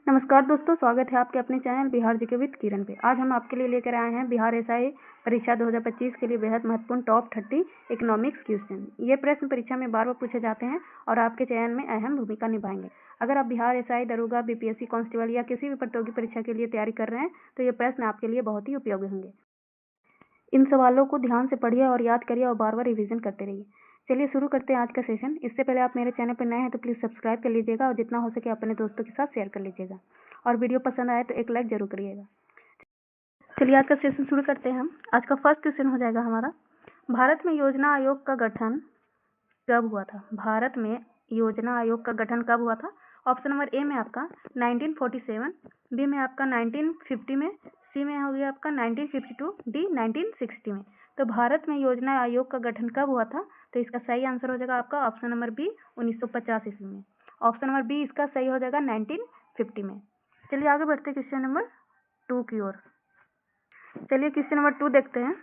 नमस्कार दोस्तों, स्वागत है आपके अपने चैनल बिहार जीके विद किरण पे। आज हम आपके लिए लेकर आए हैं बिहार एसआई परीक्षा 2025 के लिए बेहद महत्वपूर्ण टॉप 30 इकोनॉमिक्स क्वेश्चन। ये प्रश्न परीक्षा में बार बार पूछे जाते हैं और आपके चयन में अहम भूमिका निभाएंगे। अगर आप बिहार एसआई, दरोगा, बीपीएससी कांस्टेबल या किसी भी प्रतियोगी परीक्षा के लिए तैयारी कर रहे हैं तो ये प्रश्न आपके लिए बहुत ही उपयोगी होंगे। इन सवालों को ध्यान से पढ़िए और याद करिए और बार बार रिवीजन करते रहिए। चलिए शुरू करते हैं आज का सेशन। इससे पहले आप मेरे चैनल पर नए हैं तो प्लीज़ सब्सक्राइब कर लीजिएगा और जितना हो सके अपने दोस्तों के साथ शेयर कर लीजिएगा और वीडियो पसंद आए तो एक लाइक जरूर करिएगा। चलिए आज का सेशन शुरू करते हैं हम। आज का फर्स्ट क्वेश्चन हो जाएगा हमारा, भारत में योजना आयोग का गठन कब हुआ था? भारत में योजना आयोग का गठन कब हुआ था? ऑप्शन नंबर ए में आपका 1947, बी में आपका 1950 में, सी में हो गया आपका 1952, डी 1960 में। तो भारत में योजना आयोग का गठन कब हुआ था? तो इसका सही आंसर हो जाएगा आपका ऑप्शन नंबर बी 1950 ईस्वी में। ऑप्शन नंबर बी इसका सही हो जाएगा 1950 में। चलिए आगे बढ़ते हैं क्वेश्चन नंबर 2 की ओर। चलिए क्वेश्चन नंबर 2 देखते हैं।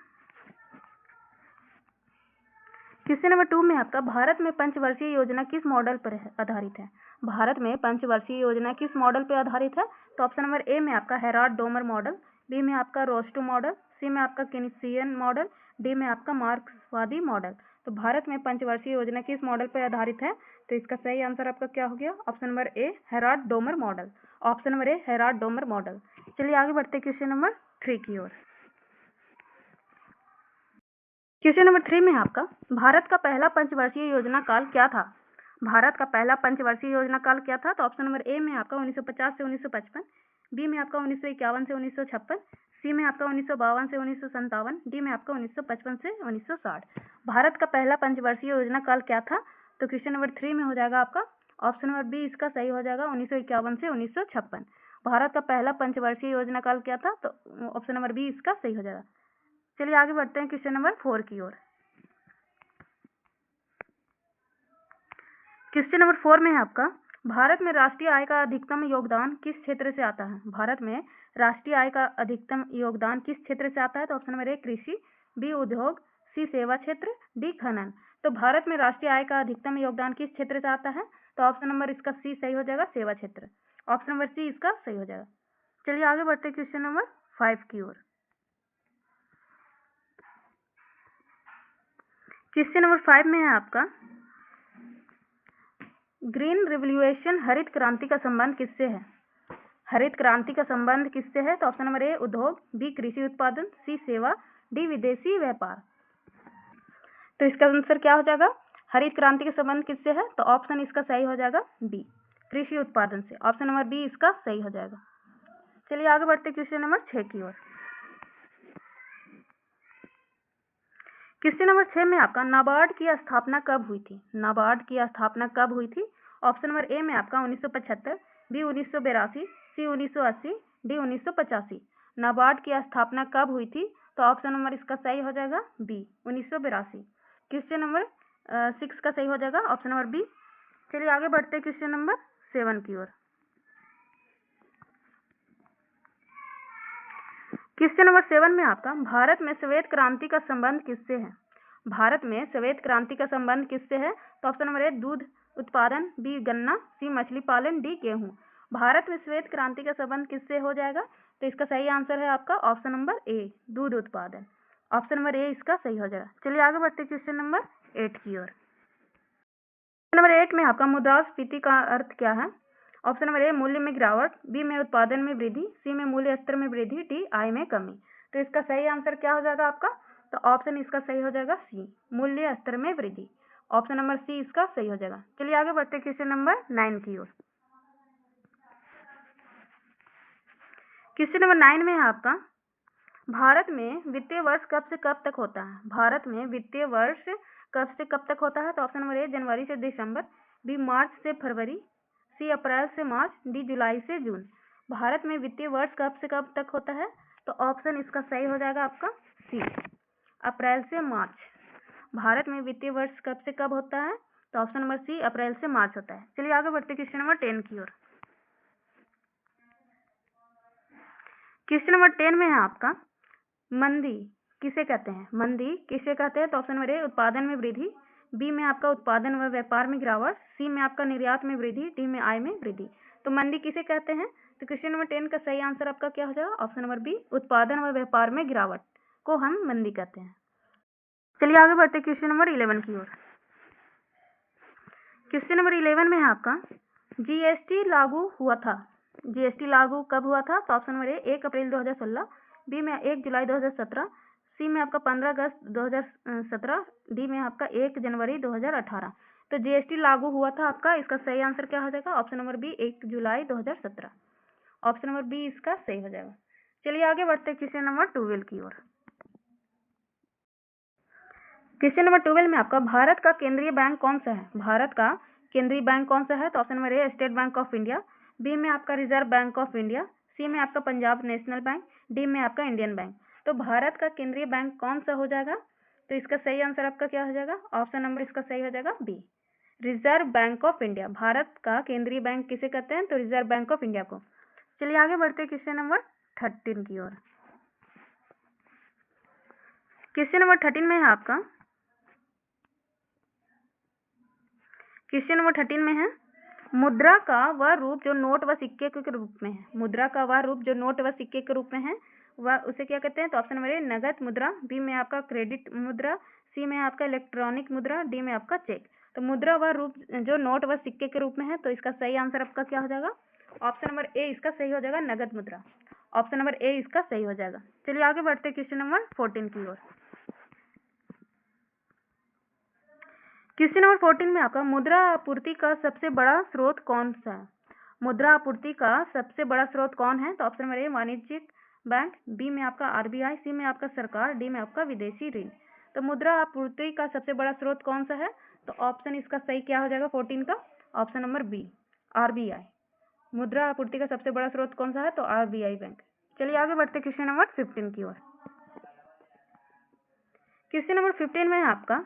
क्वेश्चन नंबर 2 में आपका, भारत में पंचवर्षीय योजना किस मॉडल पर आधारित है? भारत में पंचवर्षीय योजना किस मॉडल पर आधारित है? तो ऑप्शन नंबर ए में आपका हेराल्ड डोमर मॉडल, बी में आपका रोस्टो मॉडल, सी में आपका केनीसियन मॉडल, डी में आपका मार्क्सवादी मॉडल। तो भारत में पंचवर्षीय योजना किस मॉडल पर आधारित है? तो इसका सही आंसर आपका क्या हो गया? ऑप्शन नंबर ए Herald Domar model. Option number ए हेराल्ड डोमर मॉडल। चलिए आगे बढ़ते हैं क्वेश्चन नंबर 3 की ओर। क्वेश्चन नंबर 3 में आपका, भारत का पहला पंचवर्षीय योजना काल क्या था? भारत का पहला पंचवर्षीय योजना काल क्या था? तो ऑप्शन नंबर ए में आपका 1950 से 1955, बी में आपका 1951 से 1956, सी में आपका 1952 से 1957, डी में आपका 1955 से 1960। भारत का पहला पंचवर्षीय योजना काल क्या था? तो क्वेश्चन नंबर 3 में हो जाएगा आपका ऑप्शन नंबर बी इसका सही हो जाएगा 1951 से 1956। भारत का पहला पंचवर्षीय योजना काल क्या था? तो ऑप्शन नंबर बी इसका सही हो जाएगा। चलिए आगे बढ़ते हैं क्वेश्चन नंबर 4 की ओर। क्वेश्चन नंबर 4 में है आपका, भारत में राष्ट्रीय आय का अधिकतम योगदान किस क्षेत्र से आता है? भारत में राष्ट्रीय आय का अधिकतम योगदान किस क्षेत्र से आता है? तो ऑप्शन नंबर ए कृषि, बी उद्योग, सी सेवा क्षेत्र, डी खनन। तो भारत में राष्ट्रीय आय का अधिकतम योगदान किस क्षेत्र से आता है? तो ऑप्शन नंबर इसका सी सही हो जाएगा, सेवा क्षेत्र। ऑप्शन नंबर सी इसका सही हो जाएगा। चलिए आगे बढ़ते हैं क्वेश्चन नंबर 5 की ओर। क्वेश्चन नंबर 5 में है आपका, ग्रीन रिवोल्यूशन हरित क्रांति का संबंध किससे है? हरित क्रांति का संबंध किससे है? तो ऑप्शन नंबर ए उद्योग, बी कृषि उत्पादन, सी सेवा, डी विदेशी व्यापार। तो इसका आंसर क्या हो जाएगा? हरित क्रांति का संबंध किससे है? तो ऑप्शन इसका सही हो जाएगा बी कृषि उत्पादन से। ऑप्शन नंबर बी इसका सही हो जाएगा। चलिए आगे बढ़ते क्वेश्चन नंबर 6 की ओर। क्वेश्चन नंबर 6 में आपका, नाबार्ड की स्थापना कब हुई थी? नाबार्ड की स्थापना कब हुई थी? ऑप्शन नंबर ए में आपका 1975, बी 1982, सी 1980, डी 1985। नाबार्ड की स्थापना कब हुई थी? तो ऑप्शन नंबर इसका सही हो जाएगा बी 1982। क्वेश्चन नंबर 6 का सही हो जाएगा ऑप्शन नंबर बी। चलिए आगे बढ़ते हैं क्वेश्चन नंबर 7 की ओर। क्वेश्चन नंबर 7 में आपका, भारत में श्वेत क्रांति का संबंध किससे है? भारत में श्वेत क्रांति का संबंध किससे है? तो ऑप्शन नंबर ए दूध उत्पादन, बी गन्ना, सी मछली पालन, डी गेहूं। भारत में श्वेत क्रांति का संबंध किससे हो जाएगा? तो इसका सही आंसर है आपका ऑप्शन नंबर ए दूध उत्पादन। ऑप्शन नंबर ए इसका सही हो जाएगा। चलिए आगे बढ़ते क्वेश्चन नंबर 8 की ओर। नंबर 8 में आपका, मुद्रास्फीति का अर्थ क्या है? ऑप्शन नंबर ए मूल्य में गिरावट, बी में उत्पादन में वृद्धि, सी में मूल्य स्तर में वृद्धि, डी आय में कमी। तो इसका सही आंसर क्या हो जाएगा आपका? तो ऑप्शन इसका सही हो जाएगा सी मूल्य स्तर में वृद्धि। ऑप्शन नंबर सी इसका सही हो जाएगा। चलिए आगे बढ़ते हैं क्वेश्चन नंबर 9 की ओर। क्वेश्चन नंबर 9 में है आपका, भारत में वित्तीय वर्ष कब से कब तक होता है? भारत में वित्तीय वर्ष कब से कब तक होता है? तो ऑप्शन नंबर ए जनवरी से दिसंबर, बी मार्च से फरवरी, सी अप्रैल से मार्च, डी जुलाई से जून। भारत में वित्तीय वर्ष कब से कब तक होता है? तो ऑप्शन इसका सही हो जाएगा आपका सी अप्रैल से मार्च। भारत में वित्तीय वर्ष कब से कब होता है? तो ऑप्शन नंबर सी अप्रैल से मार्च होता है। चलिए आगे बढ़ते क्वेश्चन नंबर 10 की ओर। क्वेश्चन नंबर 10 में है आपका, मंदी किसे कहते हैं? मंदी किसे कहते हैं? तो ऑप्शन नंबर ए उत्पादन में वृद्धि, बी में आपका उत्पादन व व्यापार में गिरावट, सी में आपका निर्यात में वृद्धि, डी में आय में वृद्धि। तो मंदी किसे कहते हैं? तो क्वेश्चन नंबर 10 का सही आंसर आपका क्या हो जाएगा? ऑप्शन नंबर बी, उत्पादन व व्यापार में गिरावट को हम मंदी कहते हैं। चलिए आगे बढ़ते क्वेश्चन नंबर 11 की ओर। क्वेश्चन नंबर 11 में है आपका जीएसटी लागू हुआ था। जीएसटी लागू कब हुआ था? तो option number A 1 April 2016, B में 1 जुलाई 2017, सी में आपका 15 अगस्त 2017, डी में आपका 1 जनवरी 2018। तो जीएसटी लागू हुआ था आपका, इसका सही आंसर क्या हो जाएगा? ऑप्शन नंबर बी 1 जुलाई 2017। ऑप्शन नंबर बी इसका सही हो जाएगा। चलिए आगे बढ़ते हैं क्वेश्चन नंबर 12 की ओर। क्वेश्चन नंबर 12 में आपका भारत का केंद्रीय बैंक कौन सा है? भारत का केंद्रीय बैंक कौन सा है? तो option number A State Bank of India, B में आपका Reserve Bank of India, C में आपका पंजाब नेशनल बैंक, डी में आपका इंडियन बैंक। तो भारत का केंद्रीय बैंक कौन सा हो जाएगा? तो इसका सही आंसर आपका क्या हो जाएगा? ऑप्शन नंबर इसका सही हो जाएगा B, Reserve Bank of India. Bharat का केंद्रीय बैंक किसे कहते हैं? तो रिजर्व बैंक ऑफ इंडिया को। चलिए आगे बढ़ते हैं क्वेश्चन नंबर 13 की ओर। क्वेश्चन नंबर 13 में है आपका, क्वेश्चन नंबर 13 में है मुद्रा का वह रूप जो नोट व सिक्के के रूप में है। मुद्रा का वह रूप जो नोट व सिक्के के रूप में है वह उसे क्या कहते हैं? तो ऑप्शन नंबर ए नगद मुद्रा, बी में आपका क्रेडिट मुद्रा, सी में आपका इलेक्ट्रॉनिक मुद्रा, डी में आपका चेक। तो मुद्रा वह रूप जो नोट व सिक्के के रूप में है, तो इसका सही आंसर आपका क्या हो जाएगा? ऑप्शन नंबर ए इसका सही हो जाएगा, नगद मुद्रा। ऑप्शन नंबर ए इसका सही हो जाएगा। चलिए आगे बढ़ते हैं क्वेश्चन नंबर 14 की ओर। क्वेश्चन नंबर 14 में आपका मुद्रा आपूर्ति का सबसे बड़ा स्रोत कौन सा है? मुद्रा आपूर्ति का सबसे बड़ा स्रोत कौन है? तो ऑप्शन नंबर ए वाणिज्यिक बैंक, बी में आपका आरबीआई, सी में आपका सरकार, डी में आपका विदेशी ऋण। तो मुद्रा आपूर्ति का सबसे बड़ा स्रोत कौन सा है? तो ऑप्शन इसका सही क्या हो जाएगा 14 का? Option number B, RBI. मुद्रा आपूर्ति का सबसे बड़ा स्रोत कौन सा है? तो आरबीआई बैंक। चलिए आगे बढ़ते क्वेश्चन नंबर 15 की ओर। क्वेश्चन नंबर 15 में है आपका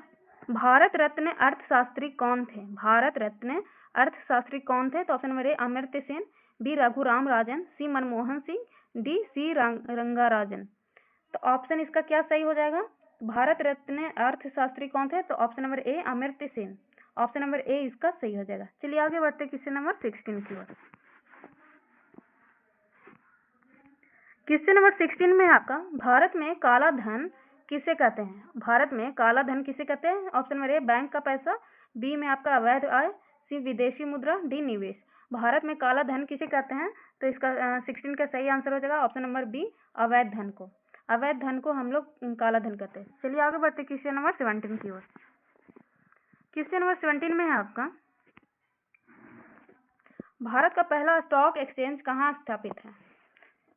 भारत रत्न अर्थशास्त्री कौन थे? भारत रत्न अर्थशास्त्री कौन थे? तो option number A Amartya Sen, B Raghuram Rajan, C Manmohan Singh, D C Rangarajan. तो ऑप्शन इसका क्या सही हो जाएगा? भारत रत्न अर्थशास्त्री कौन थे? तो option number A Amartya Sen. Option number ए इसका सही हो जाएगा। चलिए आगे बढ़ते क्वेश्चन नंबर 16 की ओर। क्वेश्चन नंबर 16 में आपका भारत में काला धन किसे कहते हैं? भारत में काला धन किसे कहते हैं? ऑप्शन नंबर ए बैंक का पैसा, बी में आपका अवैध आय, सी विदेशी मुद्रा, डी निवेश। भारत में काला धन किसे कहते हैं? तो इसका 16 का सही आंसर हो जाएगा ऑप्शन नंबर बी, अवैध धन को। अवैध धन को हम लोग काला धन कहते हैं। चलिए आगे बढ़ते क्वेश्चन नंबर 17 की ओर। क्वेश्चन नंबर 17 में है आपका भारत का पहला स्टॉक एक्सचेंज कहाँ स्थापित है?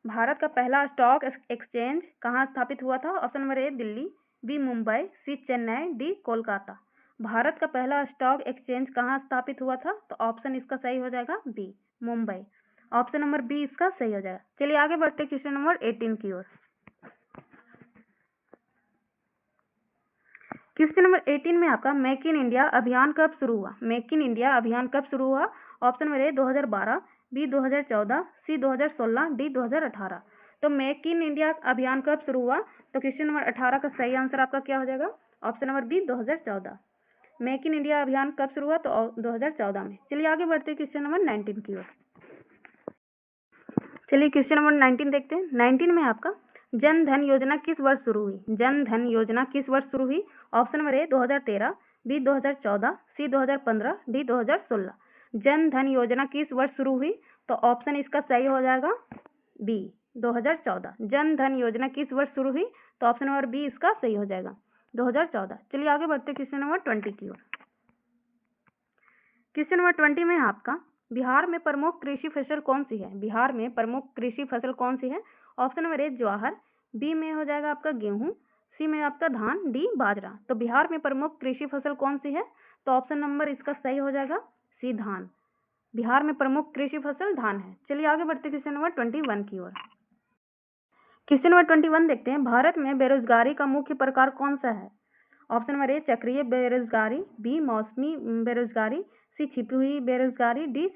भारत का पहला स्टॉक एक्सचेंज कहाँ स्थापित हुआ था? Option number A Delhi, B Mumbai, C Chennai, D Kolkata. Bharat का पहला स्टॉक एक्सचेंज कहाँ स्थापित हुआ था? तो ऑप्शन इसका सही हो जाएगा B, Mumbai. Option number B इसका सही हो जाएगा। चलिए आगे बढ़ते क्वेश्चन नंबर 18 की ओर। क्वेश्चन नंबर 18 में आपका मेक इन इंडिया अभियान कब शुरू हुआ? मेक इन इंडिया अभियान कब शुरू हुआ? Option number A 2012, B 2014, C 2016, D 2018। तो मेक इन इंडिया अभियान कब शुरू हुआ? तो क्वेश्चन नंबर 18 का सही आंसर आपका क्या हो जाएगा? Option number B 2014। Make in India अभियान कब शुरू हुआ? तो 2014 में। चलिए आगे बढ़ते क्वेश्चन नंबर 19 की ओर। चलिए क्वेश्चन नंबर 19 देखते हैं। 19 में आपका जन धन योजना किस वर्ष शुरू हुई? जन धन योजना किस वर्ष शुरू हुई? Option number A 2013, B 2014, C 2015, D 2016। Jan धन योजना किस वर्ष शुरू हुई? तो ऑप्शन इसका सही हो जाएगा बी, 2014। जन धन योजना किस वर्ष शुरू हुई? तो ऑप्शन नंबर बी इसका सही हो जाएगा, 2014। चलिए आगे बढ़ते क्वेश्चन नंबर 20 की ओर। क्वेश्चन नंबर 20 में आपका बिहार में प्रमुख कृषि फसल कौन सी है? बिहार में प्रमुख कृषि फसल कौन सी है? ऑप्शन नंबर ए ज्वार, बी में हो जाएगा आपका गेहूं, सी में आपका धान, डी बाजरा। तो बिहार में प्रमुख कृषि फसल कौन सी है? तो ऑप्शन नंबर इसका सही हो जाएगा सी, धान। बिहार में प्रमुख कृषि फसल धान है। चलिए आगे बढ़ते क्वेश्चन नंबर 21 की ओर। क्वेश्चन नंबर 21 देखते हैं। भारत में बेरोजगारी का मुख्य प्रकार कौन सा है? ऑप्शन नंबर ए चक्रीय बेरोजगारी, बी मौसमी बेरोजगारी, सी छिपी हुई बेरोजगारी, डी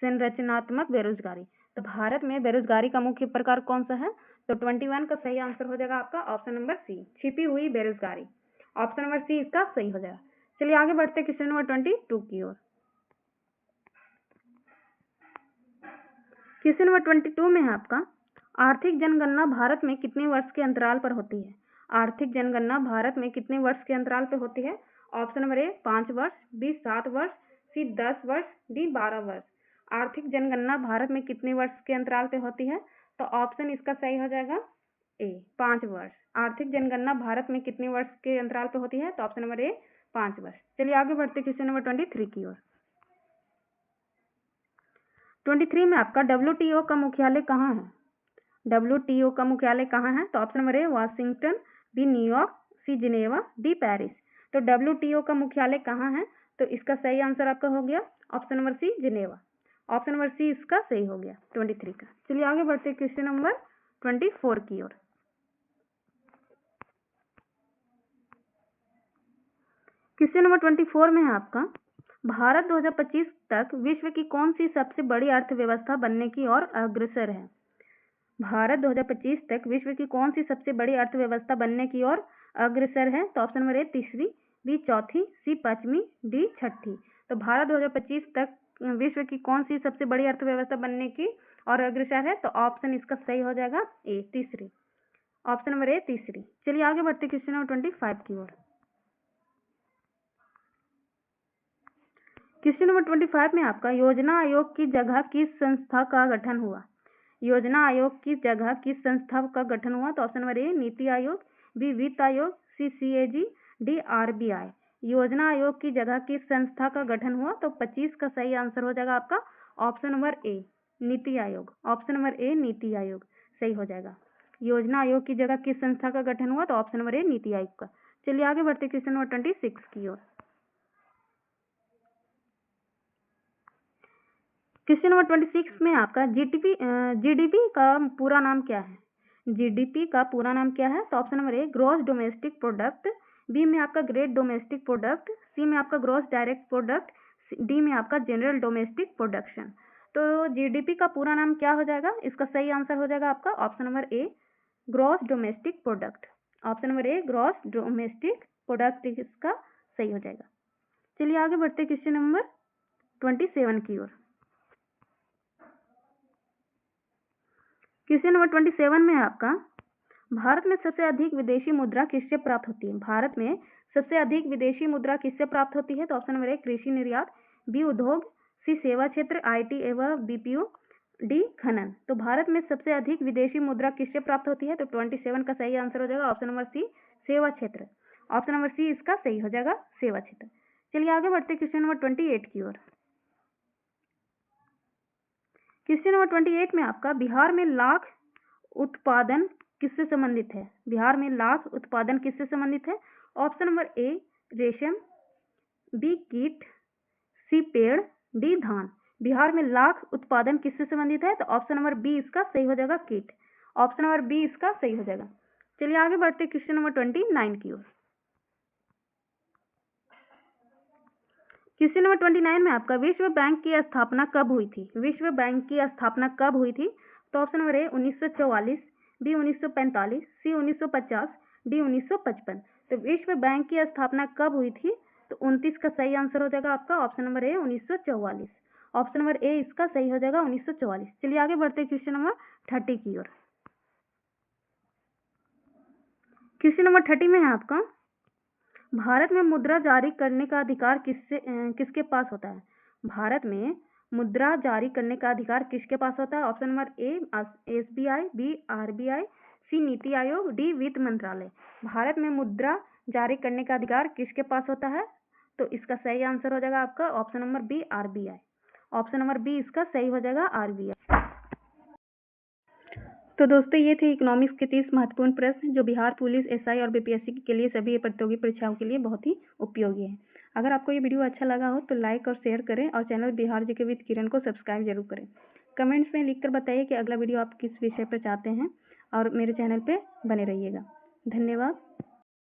संरचनात्मक बेरोजगारी। तो भारत में बेरोजगारी का मुख्य प्रकार कौन सा है? तो 21 का सही आंसर हो जाएगा आपका ऑप्शन नंबर सी, छिपी हुई बेरोजगारी। ऑप्शन नंबर सी इसका सही हो जाएगा। चलिए आगे बढ़ते क्वेश्चन नंबर 22 की ओर। क्वेश्चन नंबर 22 में है आपका, आर्थिक जनगणना भारत में कितने वर्ष के अंतराल पर होती है? आर्थिक जनगणना भारत में कितने वर्ष के अंतराल पर होती है? ऑप्शन नंबर ए 5 वर्ष, बी 7 वर्ष, सी 10 वर्ष, डी 12 वर्ष। आर्थिक जनगणना भारत में कितने वर्ष के अंतराल पे होती है? तो ऑप्शन इसका सही हो जाएगा ए 5 वर्ष। आर्थिक जनगणना भारत में कितने वर्ष के अंतराल पे होती है? तो ऑप्शन नंबर ए 5 वर्ष। चलिए आगे बढ़ते क्वेश्चन नंबर 23 की ओर। 23 में आपका WTO का मुख्यालय कहाँ है? WTO का मुख्यालय कहाँ है? तो option number A Washington, B New York, C Geneva, D Paris. तो WTO का मुख्यालय कहाँ है? तो इसका सही आंसर आपका हो गया option number C Geneva. Option number C इसका सही हो गया 23 का। चलिए आगे बढ़ते क्वेश्चन नंबर 24 की ओर। क्वेश्चन नंबर 24 में है आपका, भारत 2025 तक विश्व की कौन सी सबसे बड़ी अर्थव्यवस्था बनने की ओर अग्रसर है? भारत 2025 तक विश्व की कौन सी सबसे बड़ी अर्थव्यवस्था बनने की ओर अग्रसर है? तो ऑप्शन नंबर ए तीसरी, बी चौथी, सी पांचवी, डी छठी। तो भारत 2025 तक विश्व की कौन सी सबसे बड़ी अर्थव्यवस्था बनने की और अग्रसर है? तो ऑप्शन इसका सही हो जाएगा ए तीसरी। ऑप्शन नंबर ए तीसरी। चलिए आगे बढ़ते क्वेश्चन नंबर 25 की ओर। क्वेश्चन नंबर 25 में आपका, योजना आयोग की जगह किस संस्था का गठन हुआ? योजना आयोग की जगह किस संस्था का गठन हुआ? तो ऑप्शन नंबर ए नीति आयोग, बी वित्त आयोग, सी CAG, डी RBI। योजना आयोग की जगह किस संस्था का गठन हुआ? तो 25 का सही आंसर हो जाएगा आपका ऑप्शन नंबर ए नीति आयोग। ऑप्शन नंबर ए नीति आयोग सही हो जाएगा। योजना आयोग की जगह किस संस्था का गठन हुआ? तो ऑप्शन नंबर ए नीति आयोग का। चलिए आगे बढ़ते क्वेश्चन नंबर 26 की ओर। क्वेश्चन नंबर 26 में आपका GDP का पूरा नाम क्या है? GDP का पूरा नाम क्या है? तो option number A gross domestic product, B में आपका ग्रेट डोमेस्टिक प्रोडक्ट, सी में आपका ग्रॉस डायरेक्ट प्रोडक्ट, डी में आपका जनरल डोमेस्टिक प्रोडक्शन। तो GDP का पूरा नाम क्या हो जाएगा? इसका सही आंसर हो जाएगा आपका option number A gross domestic product. Option number A gross domestic product इसका सही हो जाएगा। चलिए आगे बढ़ते क्वेश्चन नंबर 27 की ओर। क्वेश्चन नंबर 27 में आपका, भारत में सबसे अधिक विदेशी मुद्रा किससे प्राप्त होती है? भारत में सबसे अधिक विदेशी मुद्रा किससे प्राप्त होती है? तो ऑप्शन नंबर ए कृषि निर्यात, बी उद्योग, सी सेवा क्षेत्र IT एवं BPO, डी खनन। तो भारत में सबसे अधिक विदेशी मुद्रा किससे प्राप्त होती है? तो 27 का सही आंसर हो जाएगा ऑप्शन नंबर सी सेवा क्षेत्र। ऑप्शन नंबर सी इसका सही हो जाएगा सेवा क्षेत्र। चलिए आगे बढ़ते क्वेश्चन नंबर 28 की ओर। क्वेश्चन नंबर 28 में आपका, बिहार में लाख उत्पादन किससे संबंधित है? बिहार में लाख उत्पादन किससे संबंधित है? ऑप्शन नंबर ए रेशम, बी कीट, सी पेड़, डी धान। बिहार में लाख उत्पादन किससे संबंधित है? तो ऑप्शन नंबर बी इसका सही हो जाएगा कीट। ऑप्शन नंबर बी इसका सही हो जाएगा। चलिए आगे बढ़ते क्वेश्चन नंबर 29 की ओर। क्वेश्चन नंबर 29 में आपका, विश्व बैंक की स्थापना कब हुई थी? विश्व बैंक की स्थापना कब हुई थी? तो option number A 1944, B 1945, C 1950, D 1955। तो विश्व बैंक की स्थापना कब हुई थी? तो 29 का सही आंसर हो जाएगा आपका option number A 1944। Option number ए इसका सही हो जाएगा 1944। चलिए आगे बढ़ते क्वेश्चन नंबर 30 की ओर। क्वेश्चन नंबर 30 में है आपका, भारत में मुद्रा जारी करने का अधिकार किसके पास होता है? भारत में मुद्रा जारी करने का अधिकार किसके पास होता है? Option number A SBI, B RBI, C NITI Aayog, D वित्त मंत्रालय। भारत में मुद्रा जारी करने का अधिकार किसके पास होता है? तो इसका सही आंसर हो जाएगा आपका option number B RBI। Option number B इसका सही हो जाएगा RBI। तो दोस्तों ये थे इकोनॉमिक्स के 30 महत्वपूर्ण प्रश्न जो बिहार पुलिस SI और BPSC के लिए सभी प्रतियोगी परीक्षाओं के लिए बहुत ही उपयोगी है। अगर आपको ये वीडियो अच्छा लगा हो तो लाइक और शेयर करें और चैनल बिहार जीके विद किरण को सब्सक्राइब जरूर करें। कमेंट्स में लिखकर बताइए कि अगला वीडियो आप किस विषय पर चाहते हैं और मेरे चैनल पर बने रहिएगा। धन्यवाद।